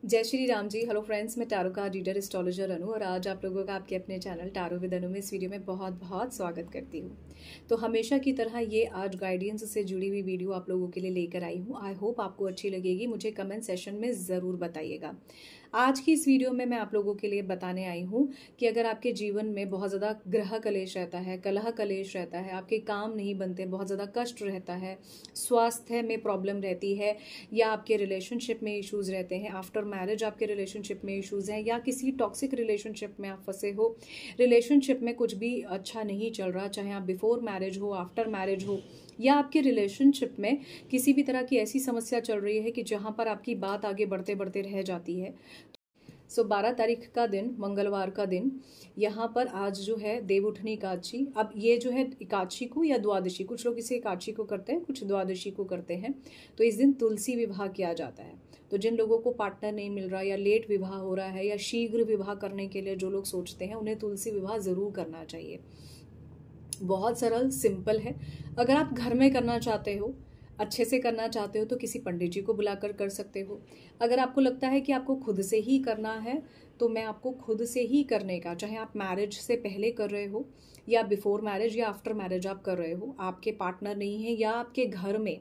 जय श्री राम जी। Hello friends, मैं tarot card reader astrologer अनु और आज आप लोगों का आपके अपने चैनल टैरो विद अनु में इस वीडियो में बहुत बहुत स्वागत करती हूँ। तो हमेशा की तरह ये आज गाइडेंस से जुड़ी हुई वीडियो आप लोगों के लिए लेकर आई हूँ। आई होप आपको अच्छी लगेगी। मुझे कमेंट सेशन में ज़रूर बताइएगा। आज की इस वीडियो में मैं आप लोगों के लिए बताने आई हूँ कि अगर आपके जीवन में बहुत ज़्यादा ग्रह कलेश रहता है, कलह कलेश रहता है, आपके काम नहीं बनते, बहुत ज़्यादा कष्ट रहता है, स्वास्थ्य में प्रॉब्लम रहती है, या आपके रिलेशनशिप में इश्यूज रहते हैं, आफ्टर मैरिज आपके रिलेशनशिप में इश्यूज हैं, या किसी टॉक्सिक रिलेशनशिप में आप फंसे हो, रिलेशनशिप में कुछ भी अच्छा नहीं चल रहा, चाहे आप बिफोर मैरिज हो, आफ्टर मैरिज हो, या आपके रिलेशनशिप में किसी भी तरह की ऐसी समस्या चल रही है कि जहां पर आपकी बात आगे बढ़ते बढ़ते रह जाती है। 12 तारीख का दिन, मंगलवार का दिन, यहाँ पर आज जो है देव उठनी एकादशी। अब ये जो है एकादशी को या द्वादशी, कुछ लोग इसे एकादशी को करते हैं, कुछ द्वादशी को करते हैं। तो इस दिन तुलसी विवाह किया जाता है। तो जिन लोगों को पार्टनर नहीं मिल रहा, या लेट विवाह हो रहा है, या शीघ्र विवाह करने के लिए जो लोग सोचते हैं, उन्हें तुलसी विवाह ज़रूर करना चाहिए। बहुत सरल, सिंपल है। अगर आप घर में करना चाहते हो, अच्छे से करना चाहते हो, तो किसी पंडित जी को बुलाकर कर सकते हो। अगर आपको लगता है कि आपको खुद से ही करना है, तो मैं आपको खुद से ही करने का, चाहे आप मैरिज से पहले कर रहे हो, या बिफोर मैरिज या आफ्टर मैरिज आप कर रहे हो, आपके पार्टनर नहीं है, या आपके घर में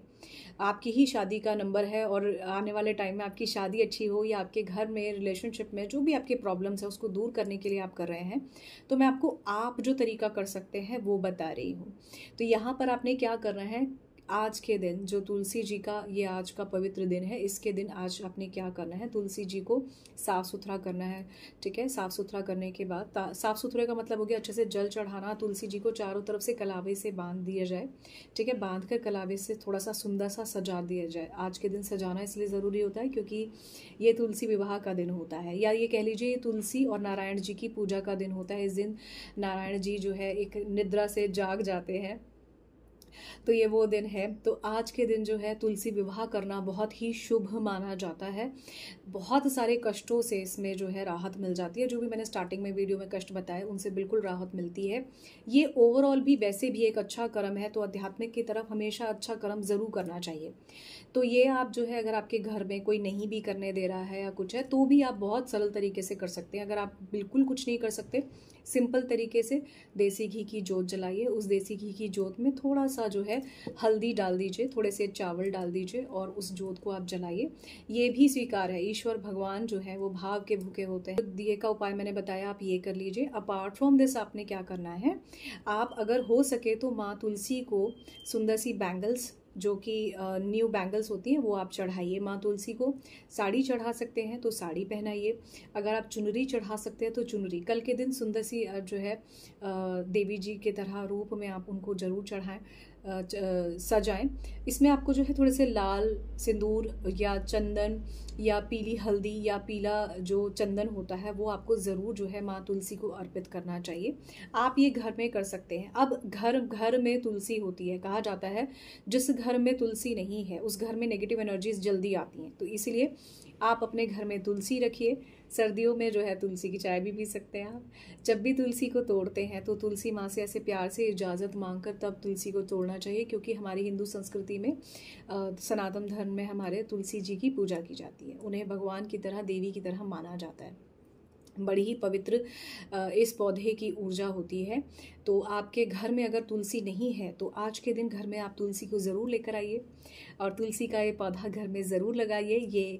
आपकी ही शादी का नंबर है और आने वाले टाइम में आपकी शादी अच्छी हो, या आपके घर में रिलेशनशिप में जो भी आपके प्रॉब्लम्स है उसको दूर करने के लिए आप कर रहे हैं, तो मैं आपको आप जो तरीका कर सकते हैं वो बता रही हूँ। तो यहाँ पर आपने क्या करना है, आज के दिन जो तुलसी जी का ये आज का पवित्र दिन है, इसके दिन आज आपने क्या करना है, तुलसी जी को साफ़ सुथरा करना है। ठीक है, साफ़ सुथरा करने के बाद, साफ़ सुथरे का मतलब हो गया अच्छे से जल चढ़ाना, तुलसी जी को चारों तरफ से कलावे से बांध दिया जाए। ठीक है, बांध कर कलावे से थोड़ा सा सुंदर सा सजा दिया जाए। आज के दिन सजाना इसलिए ज़रूरी होता है क्योंकि ये तुलसी विवाह का दिन होता है, या ये कह लीजिए ये तुलसी और नारायण जी की पूजा का दिन होता है। इस दिन नारायण जी जो है एक निद्रा से जाग जाते हैं, तो ये वो दिन है। तो आज के दिन जो है तुलसी विवाह करना बहुत ही शुभ माना जाता है। बहुत सारे कष्टों से इसमें जो है राहत मिल जाती है। जो भी मैंने स्टार्टिंग में वीडियो में कष्ट बताए उनसे बिल्कुल राहत मिलती है। ये ओवरऑल भी वैसे भी एक अच्छा कर्म है, तो आध्यात्मिक की तरफ हमेशा अच्छा कर्म ज़रूर करना चाहिए। तो ये आप जो है, अगर आपके घर में कोई नहीं भी करने दे रहा है या कुछ है, तो भी आप बहुत सरल तरीके से कर सकते हैं। अगर आप बिल्कुल कुछ नहीं कर सकते, सिंपल तरीके से देसी घी की जोत जलाइए। उस देसी घी की जोत में थोड़ा सा जो है हल्दी डाल दीजिए, थोड़े से चावल डाल दीजिए और उस जोत को आप जलाइए। ये भी स्वीकार है, ईश्वर भगवान जो है वो भाव के भूखे होते हैं। दिए का उपाय मैंने बताया, आप ये कर लीजिए। अपार्ट फ्रॉम दिस आपने क्या करना है, आप अगर हो सके तो माँ तुलसी को सुंदर सी बैंगल्स, जो कि न्यू बैंगल्स होती हैं, वो आप चढ़ाइए माँ तुलसी को। साड़ी चढ़ा सकते हैं तो साड़ी पहनाइए। अगर आप चुनरी चढ़ा सकते हैं तो चुनरी। कल के दिन सुंदर सी जो है देवी जी के तरह रूप में आप उनको जरूर चढ़ाएं, सजाएं। इसमें आपको जो है थोड़े से लाल सिंदूर या चंदन या पीली हल्दी या पीला जो चंदन होता है वो आपको ज़रूर जो है माँ तुलसी को अर्पित करना चाहिए। आप ये घर में कर सकते हैं। अब घर घर में तुलसी होती है, कहा जाता है जिस घर में तुलसी नहीं है उस घर में नेगेटिव एनर्जीज जल्दी आती हैं। तो इसीलिए आप अपने घर में तुलसी रखिए। सर्दियों में जो है तुलसी की चाय भी पी सकते हैं आप। जब भी तुलसी को तोड़ते हैं तो तुलसी माँ से ऐसे प्यार से इजाज़त मांगकर तब तुलसी को तोड़ना चाहिए, क्योंकि हमारी हिंदू संस्कृति में सनातन धर्म में हमारे तुलसी जी की पूजा की जाती है। उन्हें भगवान की तरह, देवी की तरह माना जाता है। बड़ी ही पवित्र इस पौधे की ऊर्जा होती है। तो आपके घर में अगर तुलसी नहीं है तो आज के दिन घर में आप तुलसी को ज़रूर लेकर आइए और तुलसी का ये पौधा घर में ज़रूर लगाइए। ये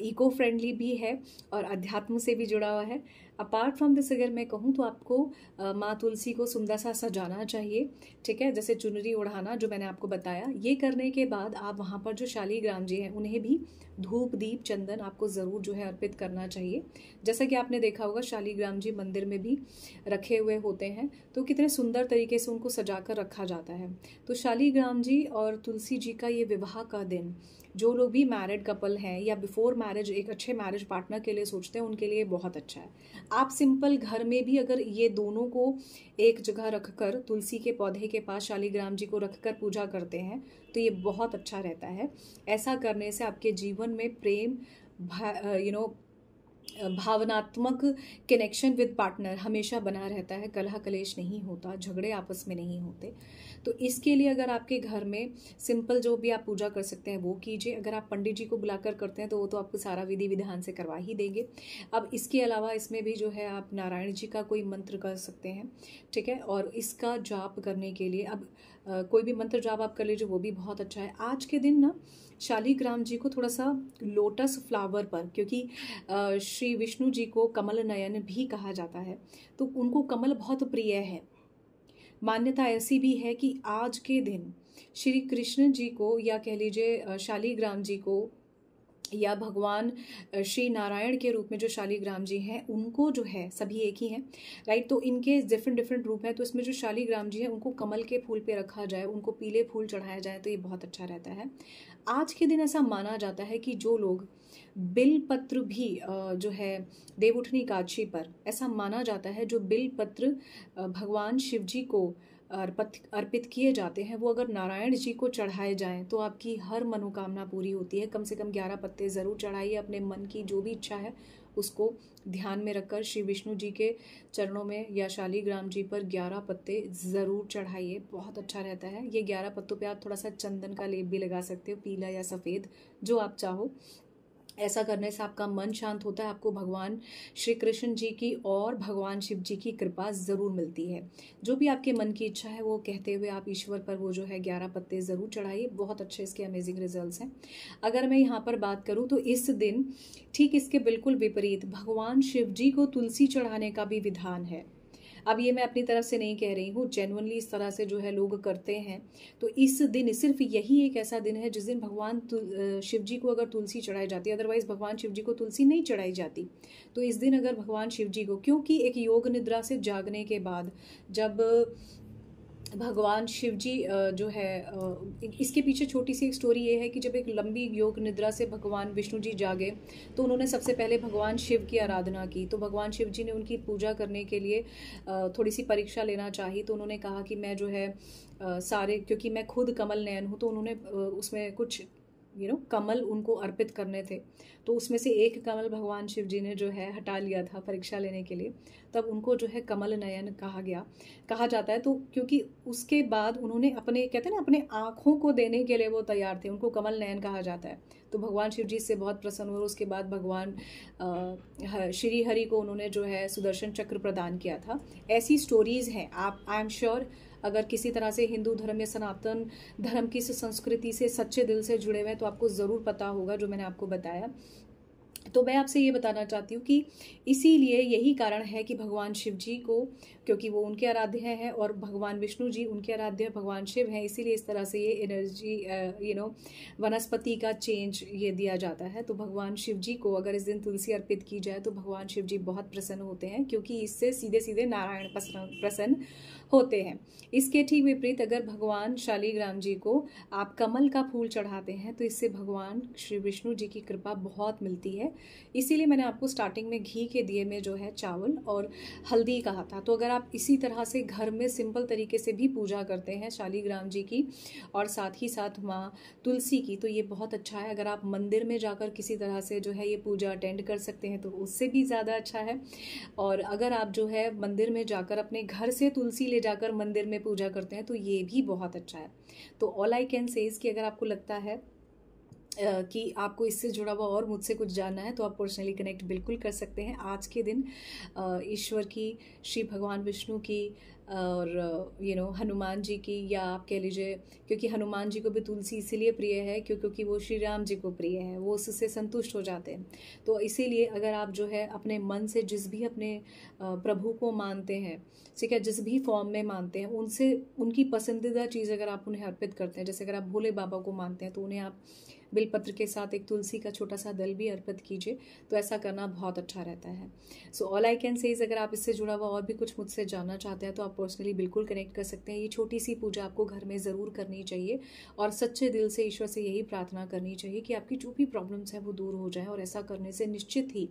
इको फ्रेंडली भी है और अध्यात्म से भी जुड़ा हुआ है। अपार्ट फ्रॉम दिस अगर मैं कहूँ तो आपको माँ तुलसी को सुंदर सा सजाना चाहिए। ठीक है, जैसे चुनरी ओढ़ाना जो मैंने आपको बताया। ये करने के बाद आप वहाँ पर जो शालीग्राम जी हैं उन्हें भी धूप दीप चंदन आपको ज़रूर जो है अर्पित करना चाहिए। जैसा कि आपने देखा होगा शालीग्राम जी मंदिर में भी रखे हुए होते हैं, तो कितने सुंदर तरीके से उनको सजाकर रखा जाता है। तो शालीग्राम जी और तुलसी जी का ये विवाह का दिन, जो लोग भी मैरिड कपल हैं या बिफोर मैरिज एक अच्छे मैरिज पार्टनर के लिए सोचते हैं, उनके लिए बहुत अच्छा है। आप सिंपल घर में भी अगर ये दोनों को एक जगह रखकर तुलसी के पौधे के पास शालीग्राम जी को रखकर पूजा करते हैं तो ये बहुत अच्छा रहता है। ऐसा करने से आपके जीवन में प्रेम भावनात्मक कनेक्शन विद पार्टनर हमेशा बना रहता है, कलह कलेश नहीं होता, झगड़े आपस में नहीं होते। तो इसके लिए अगर आपके घर में सिंपल जो भी आप पूजा कर सकते हैं वो कीजिए। अगर आप पंडित जी को बुलाकर करते हैं तो वो तो आपको सारा विधि विधान से करवा ही देंगे। अब इसके अलावा इसमें भी जो है आप नारायण जी का कोई मंत्र कर सकते हैं, ठीक है। और इसका जाप करने के लिए अब कोई भी मंत्र जाप आप कर लीजिए, वो भी बहुत अच्छा है। आज के दिन ना शालिग्राम जी को थोड़ा सा लोटस फ्लावर पर, क्योंकि श्री विष्णु जी को कमल नयन भी कहा जाता है, तो उनको कमल बहुत प्रिय है। मान्यता ऐसी भी है कि आज के दिन श्री कृष्ण जी को, या कह लीजिए शालिग्राम जी को, या भगवान श्री नारायण के रूप में जो शालिग्राम जी हैं उनको जो है, सभी एक ही हैं, राइट। तो इनके डिफरेंट डिफरेंट रूप हैं। तो इसमें जो शालिग्राम जी हैं उनको कमल के फूल पे रखा जाए, उनको पीले फूल चढ़ाया जाए तो ये बहुत अच्छा रहता है। आज के दिन ऐसा माना जाता है कि जो लोग बिल पत्र भी जो है देवउठनी एकादशी पर, ऐसा माना जाता है जो बिल पत्र भगवान शिव जी को अर्पित किए जाते हैं, वो अगर नारायण जी को चढ़ाए जाएं तो आपकी हर मनोकामना पूरी होती है। कम से कम 11 पत्ते ज़रूर चढ़ाइए। अपने मन की जो भी इच्छा है उसको ध्यान में रखकर श्री विष्णु जी के चरणों में या शालिग्राम जी पर 11 पत्ते ज़रूर चढ़ाइए, बहुत अच्छा रहता है। ये 11 पत्तों पे आप थोड़ा सा चंदन का लेप भी लगा सकते हो, पीला या सफ़ेद, जो आप चाहो। ऐसा करने से आपका मन शांत होता है, आपको भगवान श्री कृष्ण जी की और भगवान शिव जी की कृपा ज़रूर मिलती है। जो भी आपके मन की इच्छा है वो कहते हुए आप ईश्वर पर वो जो है 11 पत्ते ज़रूर चढ़ाइए, बहुत अच्छे इसके अमेजिंग रिजल्ट्स हैं। अगर मैं यहाँ पर बात करूँ तो इस दिन ठीक इसके बिल्कुल विपरीत भगवान शिव जी को तुलसी चढ़ाने का भी विधान है। अब ये मैं अपनी तरफ से नहीं कह रही हूँ, जेन्युइनली इस तरह से जो है लोग करते हैं। तो इस दिन सिर्फ यही एक ऐसा दिन है जिस दिन भगवान शिव जी को अगर तुलसी चढ़ाई जाती है, अदरवाइज भगवान शिव जी को तुलसी नहीं चढ़ाई जाती। तो इस दिन अगर भगवान शिव जी को, क्योंकि एक योग निद्रा से जागने के बाद जब भगवान शिव जी जो है, इसके पीछे छोटी सी एक स्टोरी ये है कि जब एक लंबी योग निद्रा से भगवान विष्णु जी जागे तो उन्होंने सबसे पहले भगवान शिव की आराधना की। तो भगवान शिव जी ने उनकी पूजा करने के लिए थोड़ी सी परीक्षा लेना चाही। तो उन्होंने कहा कि मैं जो है सारे, क्योंकि मैं खुद कमल नयन हूँ, तो उन्होंने उसमें कुछ कमल उनको अर्पित करने थे। तो उसमें से एक कमल भगवान शिव जी ने जो है हटा लिया था परीक्षा लेने के लिए, तब उनको जो है कमल नयन कहा जाता है। तो क्योंकि उसके बाद उन्होंने अपने, कहते हैं ना, अपने आँखों को देने के लिए वो तैयार थे, उनको कमल नयन कहा जाता है। तो भगवान शिव जी से बहुत प्रसन्न हुए। उसके बाद भगवान श्री हरि को उन्होंने जो है सुदर्शन चक्र प्रदान किया था। ऐसी स्टोरीज हैं। आप, आई एम श्योर, अगर किसी तरह से हिंदू धर्म या सनातन धर्म की संस्कृति से सच्चे दिल से जुड़े हुए हैं तो आपको ज़रूर पता होगा जो मैंने आपको बताया। तो मैं आपसे ये बताना चाहती हूँ कि इसीलिए यही कारण है कि भगवान शिव जी को, क्योंकि वो उनके आराध्य हैं और भगवान विष्णु जी उनके आराध्य भगवान शिव हैं, इसीलिए इस तरह से ये एनर्जी वनस्पति का चेंज ये दिया जाता है। तो भगवान शिव जी को अगर इस दिन तुलसी अर्पित की जाए तो भगवान शिव जी बहुत प्रसन्न होते हैं, क्योंकि इससे सीधे सीधे नारायण प्रसन्न होते हैं। इसके ठीक विपरीत अगर भगवान शालिग्राम जी को आप कमल का फूल चढ़ाते हैं तो इससे भगवान श्री विष्णु जी की कृपा बहुत मिलती है। इसीलिए मैंने आपको स्टार्टिंग में घी के दिए में जो है चावल और हल्दी कहा था। तो अगर आप इसी तरह से घर में सिंपल तरीके से भी पूजा करते हैं शालिग्राम जी की और साथ ही साथ माँ तुलसी की, तो ये बहुत अच्छा है। अगर आप मंदिर में जाकर किसी तरह से जो है ये पूजा अटेंड कर सकते हैं तो उससे भी ज़्यादा अच्छा है। और अगर आप जो है मंदिर में जाकर अपने घर से तुलसी ले जाकर मंदिर में पूजा करते हैं तो ये भी बहुत अच्छा है। तो ऑल आई कैन से कि अगर आपको लगता है कि आपको इससे जुड़ा हुआ और मुझसे कुछ जानना है तो आप पर्सनली कनेक्ट बिल्कुल कर सकते हैं। आज के दिन ईश्वर की, श्री भगवान विष्णु की और हनुमान जी की, या आप कह लीजिए, क्योंकि हनुमान जी को भी तुलसी इसीलिए प्रिय है क्योंकि वो श्री राम जी को प्रिय है, वो उससे संतुष्ट हो जाते हैं। तो इसीलिए अगर आप जो है अपने मन से जिस भी अपने प्रभु को मानते हैं, ठीक है, जिस भी फॉर्म में मानते हैं, उनसे उनकी पसंदीदा चीज़ अगर आप उन्हें अर्पित करते हैं, जैसे अगर आप भोले बाबा को मानते हैं तो उन्हें आप बेलपत्र के साथ एक तुलसी का छोटा सा दल भी अर्पित कीजिए। तो ऐसा करना बहुत अच्छा रहता है। So all I can say अगर आप इससे जुड़ा हुआ और भी कुछ मुझसे जानना चाहते हैं तो आप पर्सनली बिल्कुल कनेक्ट कर सकते हैं। ये छोटी सी पूजा आपको घर में ज़रूर करनी चाहिए और सच्चे दिल से ईश्वर से यही प्रार्थना करनी चाहिए कि आपकी जो भी प्रॉब्लम्स हैं वो दूर हो जाए। और ऐसा करने से निश्चित ही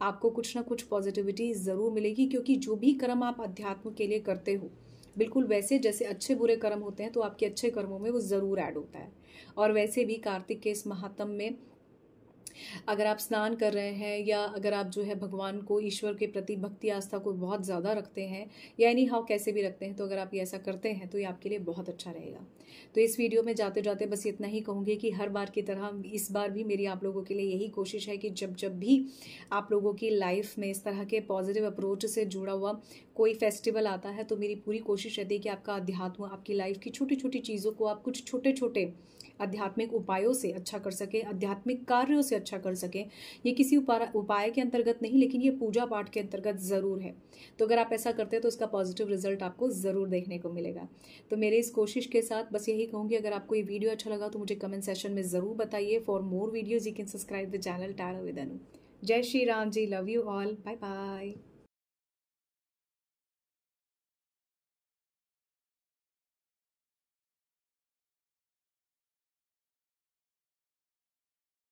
आपको कुछ ना कुछ पॉजिटिविटी ज़रूर मिलेगी, क्योंकि जो भी कर्म आप अध्यात्म के लिए करते हो, बिल्कुल वैसे जैसे अच्छे बुरे कर्म होते हैं तो आपके अच्छे कर्मों में वो ज़रूर ऐड होता है। और वैसे भी कार्तिक के इस महात्म में अगर आप स्नान कर रहे हैं या अगर आप जो है भगवान को, ईश्वर के प्रति भक्ति आस्था को बहुत ज़्यादा रखते हैं या एनी हाउ कैसे भी रखते हैं, तो अगर आप ये ऐसा करते हैं तो ये आपके लिए बहुत अच्छा रहेगा। तो इस वीडियो में जाते जाते बस इतना ही कहूँगी कि हर बार की तरह इस बार भी मेरी आप लोगों के लिए यही कोशिश है कि जब भी आप लोगों की लाइफ में इस तरह के पॉजिटिव अप्रोच से जुड़ा हुआ कोई फेस्टिवल आता है, तो मेरी पूरी कोशिश रहती है कि आपका अध्यात्म, आपकी लाइफ की छोटी छोटी चीज़ों को आप कुछ छोटे छोटे आध्यात्मिक उपायों से अच्छा कर सकें, आध्यात्मिक कार्यों से अच्छा कर सकें। ये किसी उपाय के अंतर्गत नहीं, लेकिन ये पूजा पाठ के अंतर्गत ज़रूर है। तो अगर आप ऐसा करते हैं तो इसका पॉजिटिव रिजल्ट आपको ज़रूर देखने को मिलेगा। तो मेरे इस कोशिश के साथ बस यही कहूँगी, अगर आपको ये वीडियो अच्छा लगा तो मुझे कमेंट सेक्शन में ज़रूर बताइए। For more videos you can subscribe the channel tarot with Anu. जय Shri Ram ji, love you all, bye bye.